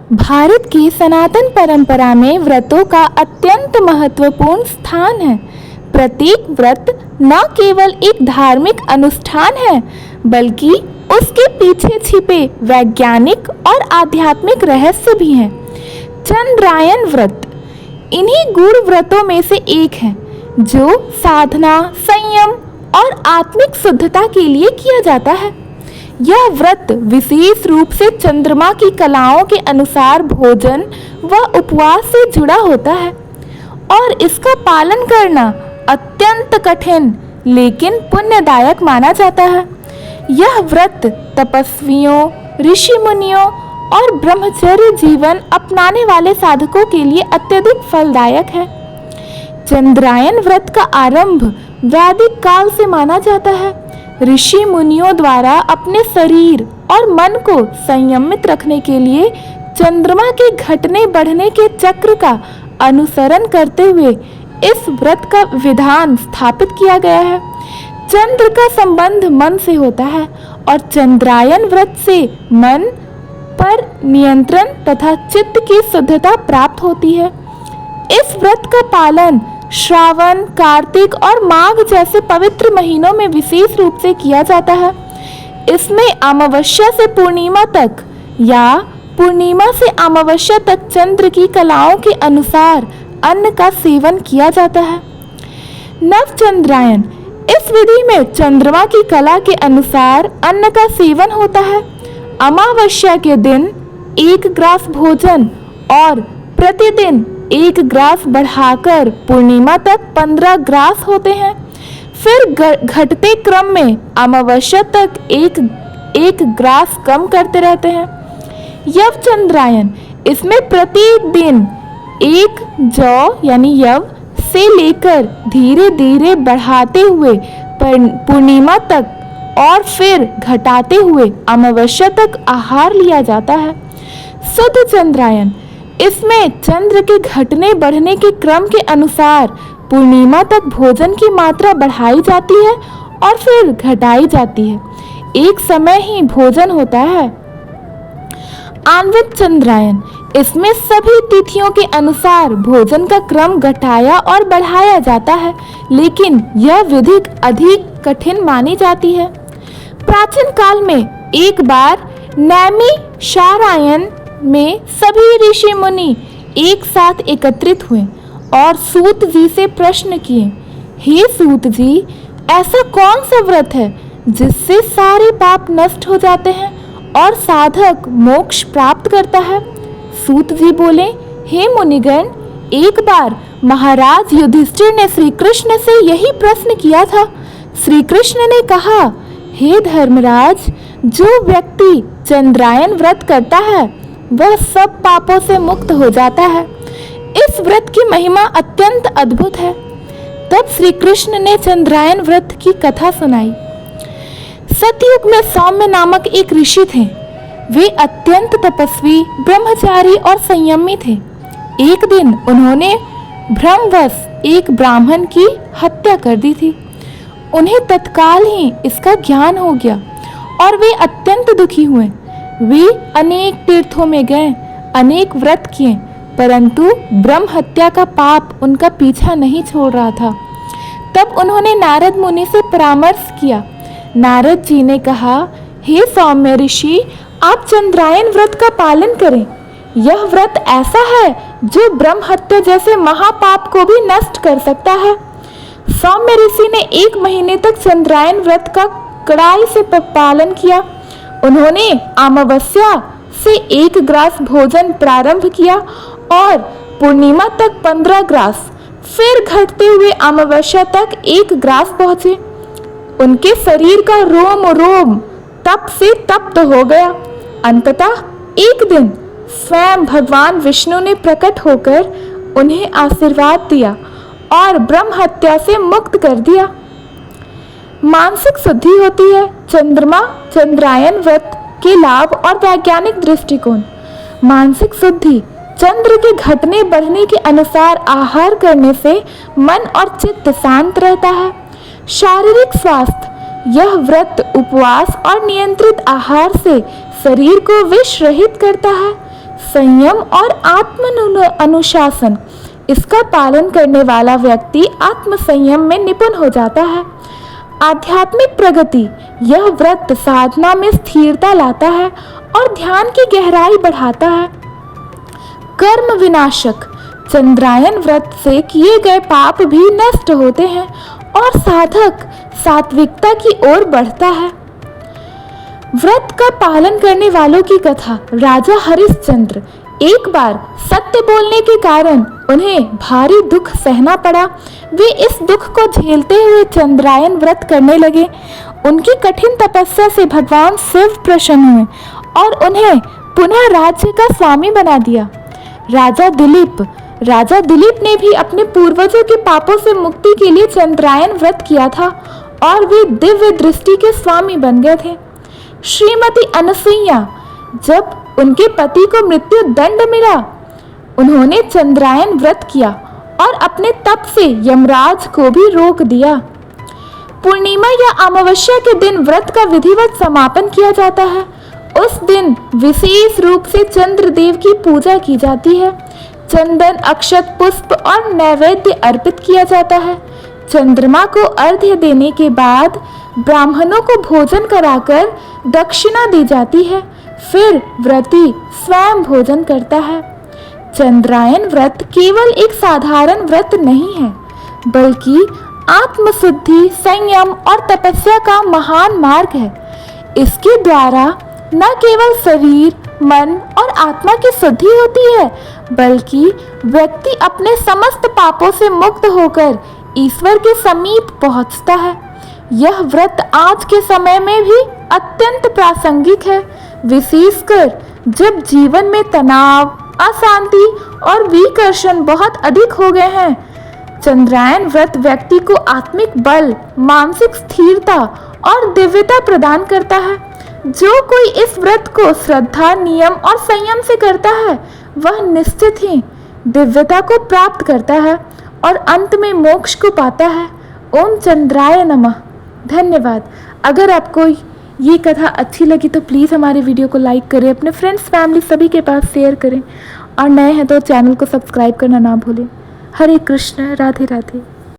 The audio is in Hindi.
भारत की सनातन परंपरा में व्रतों का अत्यंत महत्वपूर्ण स्थान है। प्रत्येक व्रत न केवल एक धार्मिक अनुष्ठान है, बल्कि उसके पीछे छिपे वैज्ञानिक और आध्यात्मिक रहस्य भी हैं। चंद्रायन व्रत इन्हीं गूढ़ व्रतों में से एक है, जो साधना, संयम और आत्मिक शुद्धता के लिए किया जाता है। यह व्रत विशेष रूप से चंद्रमा की कलाओं के अनुसार भोजन व उपवास से जुड़ा होता है और इसका पालन करना अत्यंत कठिन लेकिन पुण्यदायक माना जाता है। यह व्रत तपस्वियों, ऋषि मुनियों और ब्रह्मचर्य जीवन अपनाने वाले साधकों के लिए अत्यधिक फलदायक है। चंद्रायन व्रत का आरंभ वैदिक काल से माना जाता है। ऋषि मुनियों द्वारा अपने शरीर और मन को संयमित रखने के लिए चंद्रमा के घटने बढ़ने के चक्र का अनुसरण करते हुए इस व्रत का विधान स्थापित किया गया है। चंद्र का संबंध मन से होता है और चंद्रायन व्रत से मन पर नियंत्रण तथा चित्त की शुद्धता प्राप्त होती है। इस व्रत का पालन श्रावण, कार्तिक और माघ जैसे पवित्र महीनों में विशेष रूप से किया जाता है। इसमें अमावस्या से पूर्णिमा तक या पूर्णिमा से अमावस्या तक चंद्र की कलाओं के अनुसार अन्न का सेवन किया जाता है। नवचंद्रायन इस विधि में चंद्रमा की कला के अनुसार अन्न का सेवन होता है। अमावस्या के दिन 1 ग्रास भोजन और प्रतिदिन 1 ग्रास बढ़ाकर पूर्णिमा तक 15 ग्रास होते हैं। फिर घटते क्रम में अमावस्या तक एक ग्रास कम करते रहते हैं। यव चंद्रायन इसमें प्रतिदिन 1 जौ यानी यव से लेकर धीरे धीरे बढ़ाते हुए पूर्णिमा तक और फिर घटाते हुए अमावस्या तक आहार लिया जाता है। शुद्ध चंद्रायन इसमें चंद्र के घटने बढ़ने के क्रम के अनुसार पूर्णिमा तक भोजन की मात्रा बढ़ाई जाती है और फिर घटाई जाती है। एक समय ही भोजन होता है। आन्वित चंद्रायन इसमें सभी तिथियों के अनुसार भोजन का क्रम घटाया और बढ़ाया जाता है, लेकिन यह विधि अधिक कठिन मानी जाती है। प्राचीन काल में एक बार नैमिषारण्य में सभी ऋषि मुनि एक साथ एकत्रित हुए और सूत जी से प्रश्न किए, हे सूत जी, ऐसा कौन सा व्रत है जिससे सारे पाप नष्ट हो जाते हैं और साधक मोक्ष प्राप्त करता है? सूत जी बोले, हे मुनिगण, एक बार महाराज युधिष्ठिर ने श्री कृष्ण से यही प्रश्न किया था। श्री कृष्ण ने कहा, हे धर्मराज, जो व्यक्ति चंद्रायन व्रत करता है वह सब पापों से मुक्त हो जाता है। इस व्रत की महिमा अत्यंत अद्भुत है। तब श्री कृष्ण ने चंद्रायन व्रत की कथा सुनाई। सतयुग में सौम्य नामक एक ऋषि थे। वे अत्यंत तपस्वी, ब्रह्मचारी और संयमी थे। एक दिन उन्होंने भ्रमवश एक ब्राह्मण की हत्या कर दी थी। उन्हें तत्काल ही इसका ज्ञान हो गया और वे अत्यंत दुखी हुए। वे अनेक तीर्थों में गए, अनेक व्रत किए, परंतु ब्रह्म हत्या का पाप उनका पीछा नहीं छोड़ रहा था। तब उन्होंने नारद मुनि से परामर्श किया। नारद जी ने कहा, हे सौम्य ऋषि, आप चंद्रायन व्रत का पालन करें। यह व्रत ऐसा है जो ब्रह्म हत्या जैसे महापाप को भी नष्ट कर सकता है। सौम्य ऋषि ने 1 महीने तक चंद्रायन व्रत का कड़ाई से पालन किया। उन्होंने अमावस्या से 1 ग्रास भोजन प्रारंभ किया और पूर्णिमा तक 15 ग्रास, फिर घटते हुए अमावस्या तक 1 ग्रास पहुंचे। उनके शरीर का रोम रोम तप से तप्त हो गया। अंततः एक दिन स्वयं भगवान विष्णु ने प्रकट होकर उन्हें आशीर्वाद दिया और ब्रह्म हत्या से मुक्त कर दिया। मानसिक शुद्धि होती है। चंद्रायन व्रत के लाभ और वैज्ञानिक दृष्टिकोण। मानसिक शुद्धि, चंद्र के घटने बढ़ने के अनुसार आहार करने से मन और चित्त शांत रहता है। शारीरिक स्वास्थ्य, यह व्रत उपवास और नियंत्रित आहार से शरीर को विष रहित करता है। संयम और आत्म अनुशासन। इसका पालन करने वाला व्यक्ति आत्म संयम में निपुण हो जाता है। आध्यात्मिक प्रगति। यह व्रत साधना में स्थिरता लाता है और ध्यान की गहराई बढ़ाता है। कर्म विनाशक। चंद्रायन व्रत से किए गए पाप भी नष्ट होते हैं और साधक सात्विकता की ओर बढ़ता है। व्रत का पालन करने वालों की कथा। राजा हरिश्चंद्र। एक बार सत्य बोलने के कारण उन्हें भारी दुख सहना पड़ा। वे इस दुख को झेलते हुए चंद्रायन व्रत करने लगे। उनकी कठिन तपस्या से भगवान शिव प्रसन्न हुए और उन्हें पुनः राज्य का स्वामी बना दिया। राजा दिलीप ने भी अपने पूर्वजों के पापों से मुक्ति के लिए चंद्रायन व्रत किया था और वे दिव्य दृष्टि के स्वामी बन गए थे। श्रीमती अनसुईया। जब उनके पति को मृत्यु दंड मिला, उन्होंने चंद्रायन व्रत किया और अपने तप से यमराज को भी रोक दिया। पूर्णिमा या अमावस्या के दिन व्रत का विधिवत समापन किया जाता है। उस दिन विशेष रूप से चंद्रदेव की पूजा की जाती है। चंदन, अक्षत, पुष्प और नैवेद्य अर्पित किया जाता है। चंद्रमा को अर्घ्य देने के बाद ब्राह्मणों को भोजन कराकर दक्षिणा दी जाती है। फिर व्रती स्वयं भोजन करता है। चंद्रायन व्रत केवल एक साधारण व्रत नहीं है, बल्कि आत्मशुद्धि, संयम और तपस्या का महान मार्ग है। इसके द्वारा न केवल शरीर, मन और आत्मा की शुद्धि होती है, बल्कि व्यक्ति अपने समस्त पापों से मुक्त होकर ईश्वर के समीप पहुंचता है। यह व्रत आज के समय में भी अत्यंत प्रासंगिक है, विशेषकर जब जीवन में तनाव, अशांति और विकर्षण बहुत अधिक हो गए हैं। चंद्रायन व्रत व्यक्ति को आत्मिक बल, मानसिक स्थिरता और दिव्यता प्रदान करता है। जो कोई इस व्रत को श्रद्धा, नियम और संयम से करता है, वह निश्चित ही दिव्यता को प्राप्त करता है और अंत में मोक्ष को पाता है। ओम चंद्राय नमः। धन्यवाद। अगर आपको ये कथा अच्छी लगी तो प्लीज़ हमारे वीडियो को लाइक करें, अपने फ्रेंड्स, फैमिली सभी के पास शेयर करें और नए हैं तो चैनल को सब्सक्राइब करना ना भूलें। हरे कृष्ण, राधे राधे।